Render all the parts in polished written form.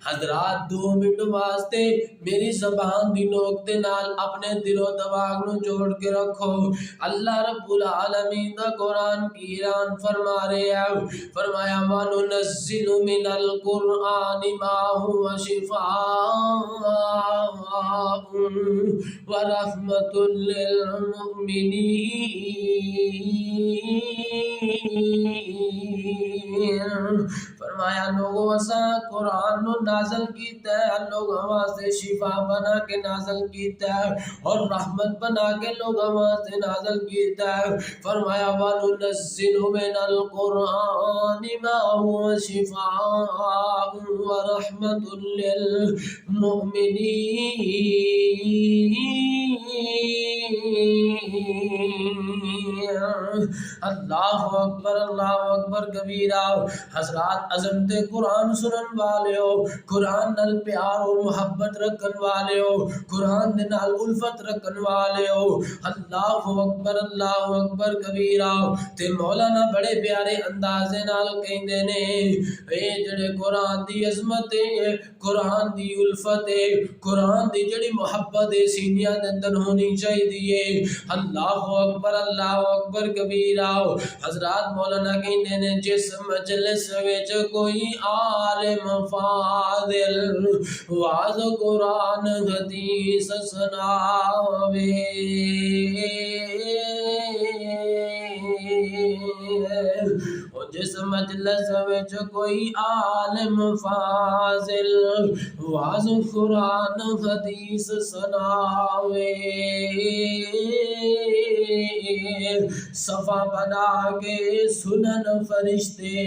حضرات 2 منٹ واسطے میری زبان دی نوک دے نال اپنے دل و دماغ نو جوڑ کے رکھو۔ اللہ رب العالمین دا قرآن کی اعلان فرما رہے ہیں، فرمایا وَنُنَزِّلُ مِنَ الْقُرْآنِ مَا هُوَ شِفَاءٌ وَرَحْمَةٌ لِّلْمُؤْمِنِينَ۔ فرمایا لوگوں اساں قرآن نو نازل کیتا ہے، لوگوں واسطے شفا بنا کے نازل کیتا ہے اور رحمت بنا کے لوگوں واسطے نازل کیتا ہے۔ فرمایا وَنُنَزِّلُ مِنَ الْقُرْآنِ مَا هُوَ شِفَاءٌ وَرَحْمَةٌ لِّلْمُؤْمِنِينَ۔ اللہ اکبر کبیرہ۔ حضرات عظمت قرآن سنن والے ہو، قرآن نال پیار اور محبت رکھن والے ہو، قرآن دے نال الفت رکھن والے ہو، اللہ اکبر کبیرہ۔ تے مولانا بڑے پیارے اندازے نال کہندے نے اے جڑے قرآن دی عظمت ہے، قرآن دی الفت ہے، قرآن دی جڑی محبت ہے سینیاں دے اندر ہونی چاہیے۔ اللہ اکبر کبیرہ۔ حضرات مولانا کہندے نے جس مجلس وچ کوئی عالم فاضل واز قرآن حدیث سناوے، جس مجلس وچ کوئی عالم فاضل واز قرآن حدیث سناوے، صفا بنا کے سنن فرشتے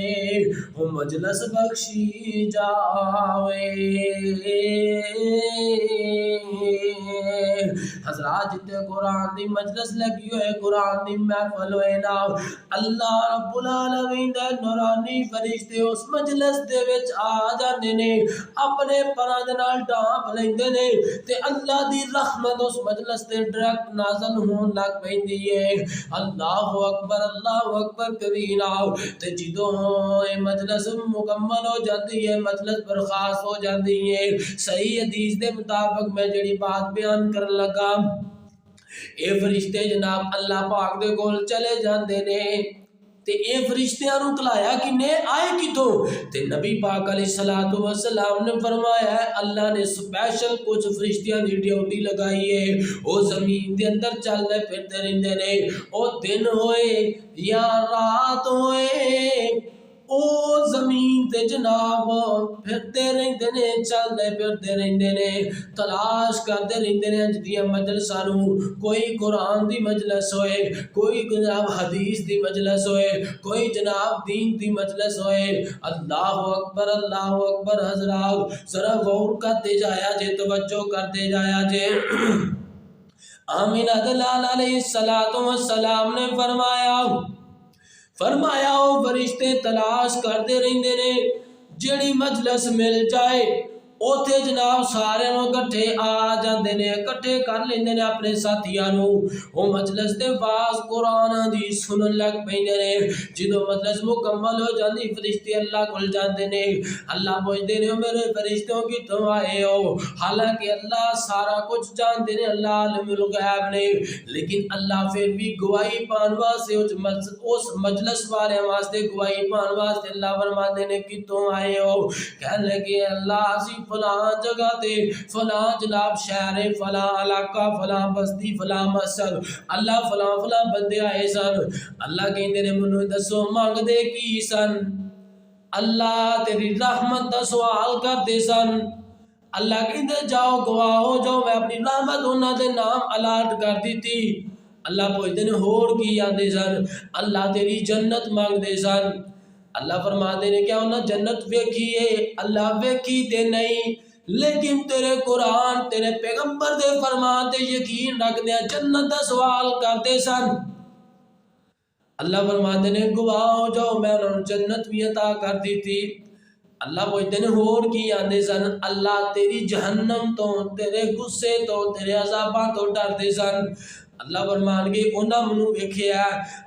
وہ مجلس بخشی جاوے۔ حضرات جتے قرآن دی مجلس لگی ہوئے، قرآن دی محفل ہوئے نا، اللہ رب العالمین دے نورانی فرشتے اس مجلس دے وچ آ جاندے نے، اپنے پراں دے نال ڈھانپ لیندے نے تے اللہ دی رحمت اس مجلس تے ڈائریکٹ نازل ہون لگ پیندی ہے۔ اللہ اکبر کبیرہ۔ تے جدوں اے مجلس مکمل ہو جاتی ہے، مجلس برخاست ہو جاتی ہے، صحیح حدیث دے مطابق میں جڑی بات بیان کرن لگا، اے فرشتے جناب اللہ پاک دے کول چلے جاندے نے تے اے فرشتیاں نو کلایا کنے آئے کتوں؟ تے نبی پاک علیہ السلام نے فرمایا ہے اللہ نے سپیشل کچھ فرشتیاں دی ڈیوٹی لگائی ہے، او زمین دے اندر چل دے پھرتے رہندے نے، او دن ہوئے یا رات ہوئے، او زمین تے جناب پھرتے رہندے نے، چل دے پھرتے رہندے نے، تلاش کرتے رہندے نے جدیاں مجلساں نو، کوئی قرآن دی مجلس ہوئے، کوئی جناب حدیث دی مجلس ہوئے، کوئی جناب دین دی مجلس ہوئے۔ اللہ اکبر حضرات ذرا غور کرتے جایا جے، توجہ کرتے جایا جے۔ آمینہ دلال علیہ السلام نے فرمایا او فرشتے تلاش کرتے رہندے نے، جڑی مجلس مل جائے اوتھے جناب سارے نو کٹھے آ جاندے نے، کٹھے کر لیندے نے اپنے ساتھیاں نو، او مجلس دے باز قرآن دی سنن لگ پیندے نے۔ جدوں مجلس مکمل ہو جاندی فرشتے اللہ کول جاندے نے، اللہ پوچھدے نے میرے فرشتوں کتوں آئے ہو؟ حالانکہ اللہ سارا کچھ جاندے نے، اللہ عالم الغیب نے، لیکن اللہ پھر بھی گواہی پان واسطے اس مجلس والے واسطے گواہی پان واسطے اللہ فرماندے نے کتوں آئے ہو؟ کہنے لگے اللہ اسی فلاں جگہ تے فلاں جناب شہر فلاں علاقہ فلاں بستی فلاں مسجد اللہ فلاں بندے آئے سن۔ اللہ کہندے نے منوں دسو مانگ دے کی سن؟ اللہ تیری رحمت دا سوال کرتے سن۔ اللہ کہندے جاؤ گواہ ہو جاؤ میں اپنی رحمت انہاں دے نام الاٹ کر دیتی۔ اللہ پوچھتے نے ہور کی آندے سن؟ اللہ تیری جنت مانگ دے سن۔ اللہ فرماتے نے کیا انہاں جنت ویکھی ہے؟ اللہ ویکھی تے نہیں، لیکن تیرے قرآن تیرے پیغمبر دے فرمان تے یقین رکھ دیا جنت دا سوال کرتے سن۔ اللہ فرماتے نے گواہ ہو جاؤ میں انہوں جنت بھی عطا کر دی تھی۔ اللہ پوچھتے نے ہور کی آندے سن؟ اللہ تیری جہنم تو، تیرے غصے تو، تیرے عذاباں تو ڈر دے سن۔ اللہ فرمان گے انہاں منو ویکھیا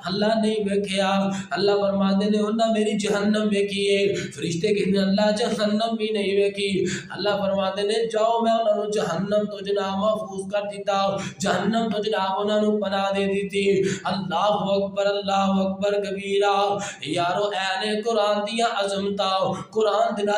اللہ نہیں ویکھیا اللہ فرماندے نے انہاں میری جہنم ویکھی ہے فرشتے کہندے اللہ جہنم بھی نہیں ویکھی اللہ فرماندے نے جاؤ میں انہاں نو جہنم تو جناب محفوظ کر دیتا جہنم تو جناب انہاں نو پناہ دے دیتی اللہ اکبر کبیرہ یارو اے نے قرآن دیا عظمتاں قرآن